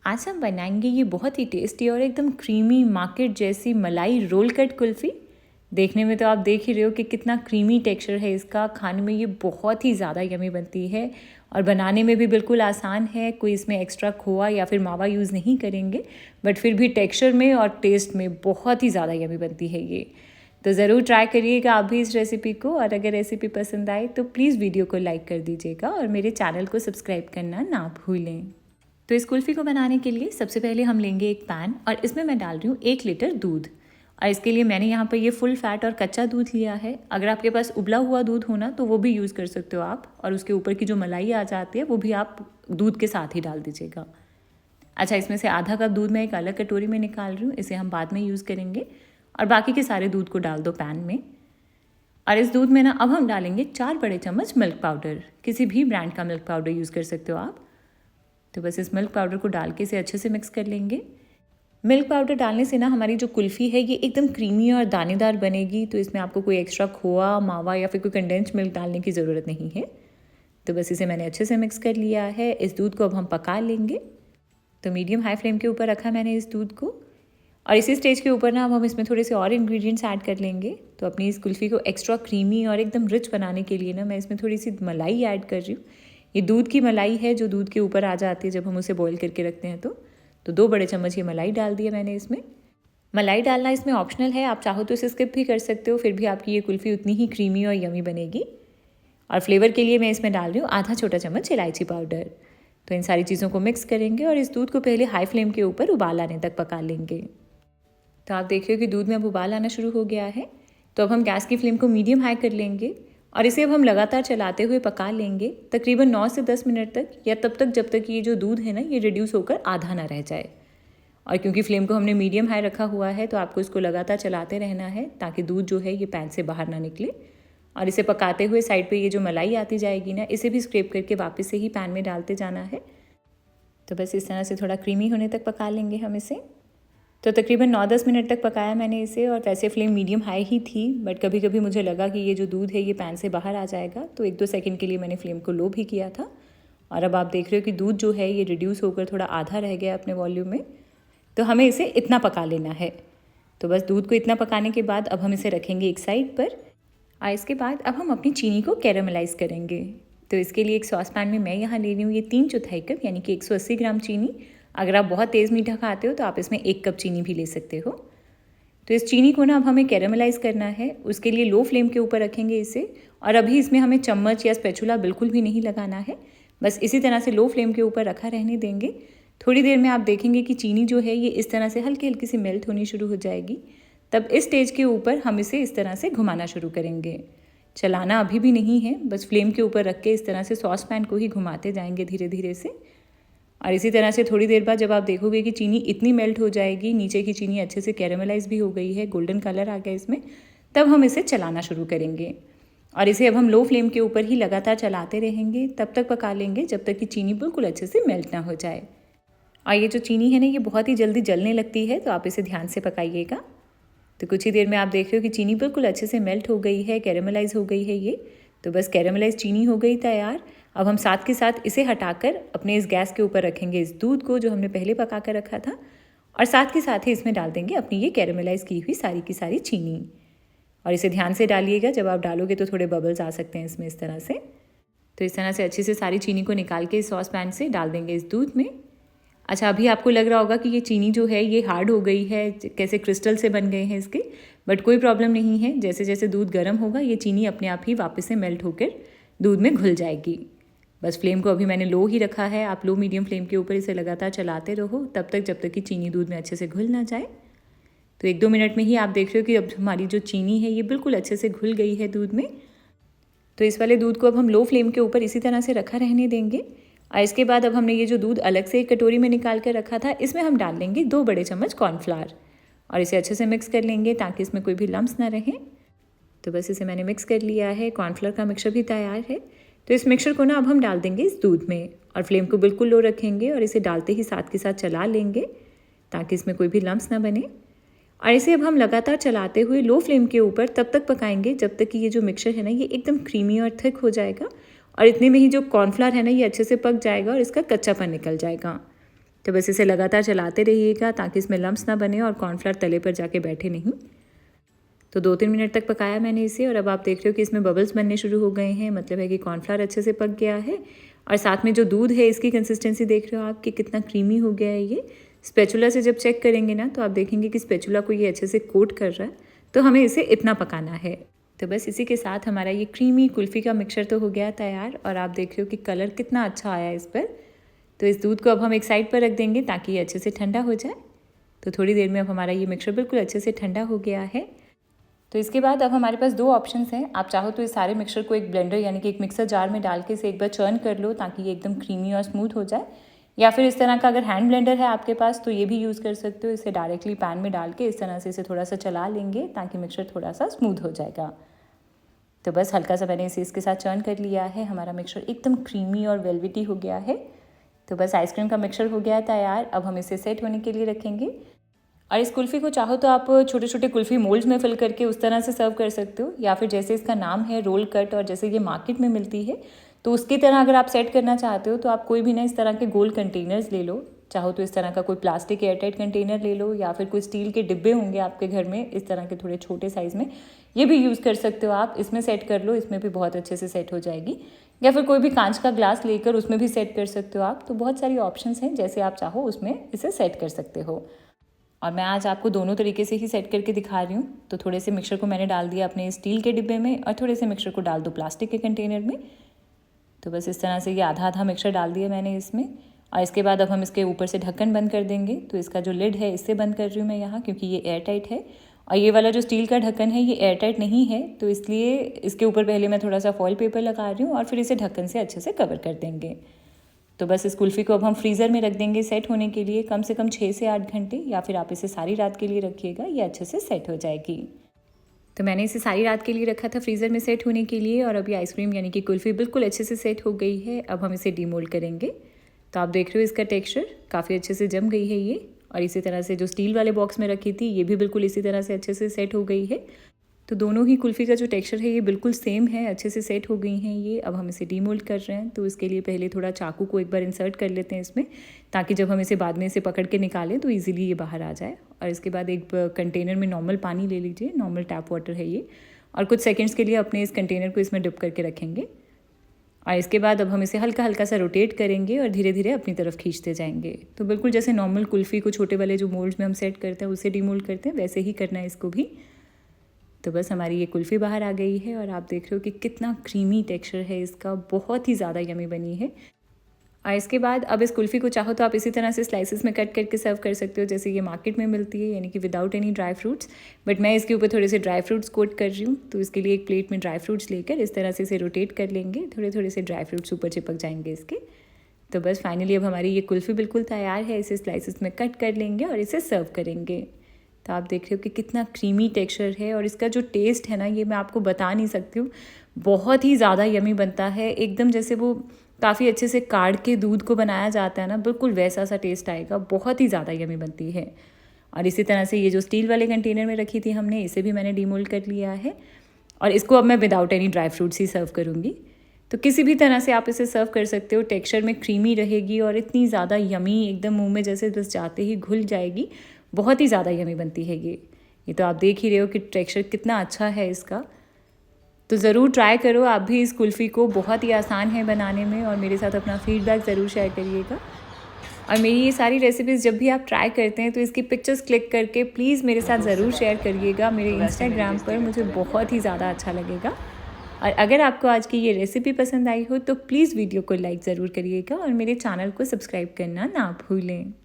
आज हम बनाएंगे ये बहुत ही टेस्टी और एकदम क्रीमी मार्केट जैसी मलाई रोल कट कुल्फ़ी। देखने में तो आप देख ही रहे हो कि कितना क्रीमी टेक्सचर है इसका। खाने में ये बहुत ही ज़्यादा यमी बनती है और बनाने में भी बिल्कुल आसान है। कोई इसमें एक्स्ट्रा खोआ या फिर मावा यूज़ नहीं करेंगे, बट फिर भी टेक्सचर में और टेस्ट में बहुत ही ज़्यादा यमी बनती है ये। तो ज़रूर ट्राई करिएगा आप भी इस रेसिपी को, और अगर रेसिपी पसंद आए तो प्लीज़ वीडियो को लाइक कर दीजिएगा और मेरे चैनल को सब्सक्राइब करना ना भूलें। तो इस कुल्फ़ी को बनाने के लिए सबसे पहले हम लेंगे एक पैन और इसमें मैं डाल रही हूँ 1 लीटर दूध। और इसके लिए मैंने यहाँ पर ये फुल फैट और कच्चा दूध लिया है। अगर आपके पास उबला हुआ दूध हो ना तो वो भी यूज़ कर सकते हो आप, और उसके ऊपर की जो मलाई आ जाती है वो भी आप दूध के साथ ही डाल दीजिएगा। अच्छा, इसमें से आधा कप दूध मैं एक अलग कटोरी में निकाल रही हूँ, इसे हम बाद में यूज़ करेंगे। और बाकी के सारे दूध को डाल दो पैन में। और इस दूध में ना अब हम डालेंगे 4 बड़े चम्मच मिल्क पाउडर। किसी भी ब्रांड का मिल्क पाउडर यूज़ कर सकते हो आप। तो बस इस मिल्क पाउडर को डाल के इसे अच्छे से मिक्स कर लेंगे। मिल्क पाउडर डालने से ना हमारी जो कुल्फ़ी है ये एकदम क्रीमी और दानेदार बनेगी। तो इसमें आपको कोई एक्स्ट्रा खोआ, मावा या फिर कोई कंडेंस मिल्क डालने की ज़रूरत नहीं है। तो बस इसे मैंने अच्छे से मिक्स कर लिया है। इस दूध को अब हम पका लेंगे। तो मीडियम हाई फ्लेम के ऊपर रखा मैंने इस दूध को। और इसी स्टेज के ऊपर ना अब हम इसमें थोड़े से और इंग्रेडिएंट्स ऐड कर लेंगे। तो अपनी इस कुल्फ़ी को एक्स्ट्रा क्रीमी और एकदम रिच बनाने के लिए ना मैं इसमें थोड़ी सी मलाई ऐड कर रही हूँ। ये दूध की मलाई है जो दूध के ऊपर आ जाती है जब हम उसे बॉईल करके रखते हैं। तो 2 बड़े चम्मच ये मलाई डाल दिया मैंने इसमें। मलाई डालना इसमें ऑप्शनल है, आप चाहो तो इसे स्किप भी कर सकते हो, फिर भी आपकी ये कुल्फ़ी उतनी ही क्रीमी और यमी बनेगी। और फ्लेवर के लिए मैं इसमें डाल रही हूँ आधा छोटा चम्मच इलायची पाउडर। तो इन सारी चीज़ों को मिक्स करेंगे और इस दूध को पहले हाई फ्लेम के ऊपर उबाल आने तक पका लेंगे। तो आप देख रहे हो कि दूध में अब उबाल आना शुरू हो गया है। तो अब हम गैस की फ्लेम को मीडियम हाई कर लेंगे और इसे अब हम लगातार चलाते हुए पका लेंगे तकरीबन 9 से 10 मिनट तक, या तब तक जब तक ये जो दूध है ना ये रिड्यूस होकर आधा ना रह जाए। और क्योंकि फ्लेम को हमने मीडियम हाई रखा हुआ है तो आपको इसको लगातार चलाते रहना है ताकि दूध जो है ये पैन से बाहर ना निकले। और इसे पकाते हुए साइड पे ये जो मलाई आती जाएगी ना, इसे भी स्क्रैप करके वापस से ही पैन में डालते जाना है। तो बस इस तरह से थोड़ा क्रीमी होने तक पका लेंगे हम इसे। तो तकरीबन 9-10 मिनट तक पकाया मैंने इसे, और वैसे फ्लेम मीडियम हाई ही थी, बट कभी कभी मुझे लगा कि ये जो दूध है ये पैन से बाहर आ जाएगा, तो 1-2 सेकंड के लिए मैंने फ्लेम को लो भी किया था। और अब आप देख रहे हो कि दूध जो है ये रिड्यूस होकर थोड़ा आधा रह गया अपने वॉल्यूम में। तो हमें इसे इतना पका लेना है। तो बस दूध को इतना पकाने के बाद अब हम इसे रखेंगे एक साइड पर। और इसके बाद अब हम अपनी चीनी को कैरामलाइज़ करेंगे। तो इसके लिए एक सॉस पैन में मैं यहाँ ले रही हूँ ये 3/4 कप यानी कि 180 ग्राम चीनी। अगर आप बहुत तेज़ मीठा खाते हो तो आप इसमें 1 कप चीनी भी ले सकते हो। तो इस चीनी को ना अब हमें कैरामलाइज़ करना है। उसके लिए लो फ्लेम के ऊपर रखेंगे इसे, और अभी इसमें हमें चम्मच या स्पैचुला बिल्कुल भी नहीं लगाना है। बस इसी तरह से लो फ्लेम के ऊपर रखा रहने देंगे। थोड़ी देर में आप देखेंगे कि चीनी जो है ये इस तरह से हल्की हल्की सी मेल्ट होनी शुरू हो जाएगी। तब इस स्टेज के ऊपर हम इसे इस तरह से घुमाना शुरू करेंगे। चलाना अभी भी नहीं है, बस फ्लेम के ऊपर रख के इस तरह से सॉस पैन को ही घुमाते जाएंगे धीरे धीरे से। और इसी तरह से थोड़ी देर बाद जब आप देखोगे कि चीनी इतनी मेल्ट हो जाएगी, नीचे की चीनी अच्छे से कैरामलाइज भी हो गई है, गोल्डन कलर आ गया इसमें, तब हम इसे चलाना शुरू करेंगे। और इसे अब हम लो फ्लेम के ऊपर ही लगातार चलाते रहेंगे, तब तक पका लेंगे जब तक कि चीनी बिल्कुल अच्छे से मेल्ट ना हो जाए। और ये जो चीनी है ना ये बहुत ही जल्दी जलने लगती है, तो आप इसे ध्यान से पकाइएगा। तो कुछ ही देर में आप देख रहे हो कि चीनी बिल्कुल अच्छे से मेल्ट हो गई है, कैरामलाइज हो गई है ये। तो बस कैरामलाइज चीनी हो गई तैयार। अब हम साथ के साथ इसे हटाकर अपने इस गैस के ऊपर रखेंगे इस दूध को जो हमने पहले पका कर रखा था, और साथ के साथ ही इसमें डाल देंगे अपनी ये कैरामलाइज की हुई सारी की सारी चीनी। और इसे ध्यान से डालिएगा, जब आप डालोगे तो थोड़े बबल्स आ सकते हैं इसमें इस तरह से। तो इस तरह से अच्छे से सारी चीनी को निकाल के इस सॉस पैन से डाल देंगे इस दूध में। अच्छा, अभी आपको लग रहा होगा कि ये चीनी जो है ये हार्ड हो गई है, कैसे क्रिस्टल से बन गए हैं इसके, बट कोई प्रॉब्लम नहीं है। जैसे जैसे दूध गर्म होगा ये चीनी अपने आप ही वापस से मेल्ट होकर दूध में घुल जाएगी। बस फ्लेम को अभी मैंने लो ही रखा है, आप लो मीडियम फ्लेम के ऊपर इसे लगातार चलाते रहो तब तक जब तक कि चीनी दूध में अच्छे से घुल ना जाए। तो 1-2 मिनट में ही आप देख रहे हो कि अब हमारी जो चीनी है ये बिल्कुल अच्छे से घुल गई है दूध में। तो इस वाले दूध को अब हम लो फ्लेम के ऊपर इसी तरह से रखा रहने देंगे। और इसके बाद अब हमने ये जो दूध अलग से एक कटोरी में निकाल कर रखा था, इसमें हम डाल लेंगे 2 बड़े चम्मच कॉर्नफ्लावर, और इसे अच्छे से मिक्स कर लेंगे ताकि इसमें कोई भी लम्स ना रहे। तो बस इसे मैंने मिक्स कर लिया है, कॉर्नफ्लावर का मिक्सचर भी तैयार है। तो इस मिक्सचर को ना अब हम डाल देंगे इस दूध में, और फ्लेम को बिल्कुल लो रखेंगे और इसे डालते ही साथ के साथ चला लेंगे ताकि इसमें कोई भी लम्स ना बने। और इसे अब हम लगातार चलाते हुए लो फ्लेम के ऊपर तब तक पकाएंगे जब तक कि ये जो मिक्सचर है ना ये एकदम क्रीमी और थिक हो जाएगा, और इतने में ही जो कॉर्नफ्लावर है ना ये अच्छे से पक जाएगा और इसका कच्चापन निकल जाएगा। तो बस इसे लगातार चलाते रहिएगा ताकि इसमें लम्स ना बने और कॉर्नफ्लावर तले पर जाके बैठे नहीं। तो 2-3 मिनट तक पकाया मैंने इसे और अब आप देख रहे हो कि इसमें बबल्स बनने शुरू हो गए हैं, मतलब है कि कॉर्नफ्लावर अच्छे से पक गया है। और साथ में जो दूध है इसकी कंसिस्टेंसी देख रहे हो आप कि कितना क्रीमी हो गया है ये। स्पैचुला से जब चेक करेंगे ना तो आप देखेंगे कि स्पैचुला को ये अच्छे से कोट कर रहा है, तो हमें इसे इतना पकाना है। तो बस इसी के साथ हमारा ये क्रीमी कुल्फ़ी का मिक्सचर तो हो गया तैयार और आप देख रहे हो कि कलर कितना अच्छा आया इस पर। तो इस दूध को अब हम एक साइड पर रख देंगे ताकि ये अच्छे से ठंडा हो जाए। तो थोड़ी देर में अब हमारा ये मिक्सचर बिल्कुल अच्छे से ठंडा हो गया है। तो इसके बाद अब हमारे पास 2 ऑप्शंस हैं। आप चाहो तो इस सारे मिक्सचर को एक ब्लेंडर यानी कि एक मिक्सर जार में डाल के इसे एक बार चर्न कर लो ताकि ये एकदम क्रीमी और स्मूथ हो जाए, या फिर इस तरह का अगर हैंड ब्लेंडर है आपके पास तो ये भी यूज़ कर सकते हो। इसे डायरेक्टली पैन में डाल के इस तरह से इसे थोड़ा सा चला लेंगे ताकि मिक्सचर थोड़ा सा स्मूथ हो जाएगा। तो बस हल्का सा मैंने इसे इसके साथ चर्न कर लिया है। हमारा मिक्सचर एकदम क्रीमी और वेलवेटी हो गया है। तो बस आइसक्रीम का मिक्सचर हो गया है तैयार। अब हम इसे सेट होने के लिए रखेंगे। और इस कुल्फ़ी को चाहो तो आप छोटे छोटे कुल्फ़ी मोल्ड्स में फिल करके उस तरह से सर्व कर सकते हो, या फिर जैसे इसका नाम है रोल कट और जैसे ये मार्केट में मिलती है तो उसकी तरह अगर आप सेट करना चाहते हो तो आप कोई भी ना इस तरह के गोल कंटेनर्स ले लो। चाहो तो इस तरह का कोई प्लास्टिक एयरटाइट कंटेनर ले लो, या फिर कोई स्टील के डिब्बे होंगे आपके घर में इस तरह के थोड़े छोटे साइज़ में, ये भी यूज़ कर सकते हो आप। इसमें सेट कर लो, इसमें भी बहुत अच्छे से सेट हो जाएगी। या फिर कोई भी कांच का ग्लास लेकर उसमें भी सेट कर सकते हो आप। तो बहुत सारी ऑप्शंस हैं, जैसे आप चाहो उसमें इसे सेट कर सकते हो। और मैं आज आपको दोनों तरीके से ही सेट करके दिखा रही हूँ। तो थोड़े से मिक्सचर को मैंने डाल दिया अपने स्टील के डिब्बे में और थोड़े से मिक्सचर को डाल दो प्लास्टिक के कंटेनर में। तो बस इस तरह से ये आधा आधा मिक्सचर डाल दिया मैंने इसमें। और इसके बाद अब हम इसके ऊपर से ढक्कन बंद कर देंगे। तो इसका जो लिड है इससे बंद कर रही हूँ मैं यहाँ, क्योंकि ये एयर टाइट है। और ये वाला जो स्टील का ढक्कन है ये एयर टाइट नहीं है, तो इसलिए इसके ऊपर पहले मैं थोड़ा सा फॉइल पेपर लगा रही हूँ और फिर इसे ढक्कन से अच्छे से कवर कर देंगे। तो बस इस कुल्फ़ी को अब हम फ्रीज़र में रख देंगे सेट होने के लिए कम से कम 6 से 8 घंटे, या फिर आप इसे सारी रात के लिए रखिएगा, ये अच्छे से सेट हो जाएगी। तो मैंने इसे सारी रात के लिए रखा था फ्रीज़र में सेट होने के लिए, और अभी आइसक्रीम यानी कि कुल्फ़ी बिल्कुल अच्छे से सेट हो गई है। अब हम इसे डीमोल्ड करेंगे। तो आप देख रहे हो इसका टेक्स्चर काफ़ी अच्छे से जम गई है ये, और इसी तरह से जो स्टील वाले बॉक्स में रखी थी ये भी बिल्कुल इसी तरह से अच्छे से सेट हो गई है। तो दोनों ही कुल्फ़ी का जो टेक्सचर है ये बिल्कुल सेम है, अच्छे से सेट हो गई हैं ये। अब हम इसे डीमोल्ड कर रहे हैं। तो इसके लिए पहले थोड़ा चाकू को एक बार इंसर्ट कर लेते हैं इसमें, ताकि जब हम इसे बाद में इसे पकड़ के निकालें तो इजीली ये बाहर आ जाए। और इसके बाद एक कंटेनर में नॉर्मल पानी ले लीजिए, नॉर्मल टैप वाटर है ये, और कुछ सेकेंड्स के लिए अपने इस कंटेनर को इसमें डिप करके रखेंगे। और इसके बाद अब हम इसे हल्का हल्का सा रोटेट करेंगे और धीरे धीरे अपनी तरफ खींचते जाएंगे। तो बिल्कुल जैसे नॉर्मल कुल्फ़ी को छोटे वाले जो मोल्ड्स में हम सेट करते हैं उसे डीमोल्ड करते हैं, वैसे ही करना है इसको भी। तो बस हमारी ये कुल्फ़ी बाहर आ गई है और आप देख रहे हो कि कितना क्रीमी टेक्सचर है इसका, बहुत ही ज़्यादा यमी बनी है। और इसके बाद अब इस कुल्फ़ी को चाहो तो आप इसी तरह से स्लाइसेस में कट करके सर्व कर सकते हो, जैसे ये मार्केट में मिलती है, यानी कि without any dry fruits. But मैं इसके ऊपर थोड़े से ड्राई फ्रूट्स कोट कर रही हूँ। तो इसके लिए एक प्लेट में ड्राई फ्रूट्स लेकर इस तरह से इसे रोटेट कर लेंगे, थोड़े थोड़े से ड्राई फ्रूट्स ऊपर चिपक जाएंगे इसके। तो बस फाइनली अब हमारी ये कुल्फ़ी बिल्कुल तैयार है। इसे स्लाइसेस में कट कर लेंगे और इसे सर्व करेंगे। तो आप देख रहे हो कि कितना क्रीमी टेक्सचर है, और इसका जो टेस्ट है ना ये मैं आपको बता नहीं सकती हूँ, बहुत ही ज़्यादा यमी बनता है। एकदम जैसे वो काफ़ी अच्छे से काढ़ के दूध को बनाया जाता है ना, बिल्कुल वैसा सा टेस्ट आएगा, बहुत ही ज़्यादा यमी बनती है। और इसी तरह से ये जो स्टील वाले कंटेनर में रखी थी हमने, इसे भी मैंने डीमोल्ड कर लिया है, और इसको अब मैं विदाउट एनी ड्राई फ्रूट्स ही सर्व करूँगी। तो किसी भी तरह से आप इसे सर्व कर सकते हो। टेक्सचर में क्रीमी रहेगी और इतनी ज़्यादा यमी, एकदम मुँह में जैसे बस जाते ही घुल जाएगी, बहुत ही ज़्यादा यमी बनती है ये तो आप देख ही रहे हो कि टेक्सचर कितना अच्छा है इसका। तो ज़रूर ट्राई करो आप भी इस कुल्फ़ी को, बहुत ही आसान है बनाने में, और मेरे साथ अपना फीडबैक ज़रूर शेयर करिएगा। और मेरी ये सारी रेसिपीज़ जब भी आप ट्राई करते हैं तो इसकी पिक्चर्स क्लिक करके प्लीज़ मेरे साथ ज़रूर शेयर करिएगा मेरे इंस्टाग्राम पर, मुझे बहुत ही ज़्यादा अच्छा लगेगा। और अगर आपको आज की ये रेसिपी पसंद आई हो तो प्लीज़ वीडियो को लाइक ज़रूर करिएगा और मेरे चैनल को सब्सक्राइब करना ना भूलें।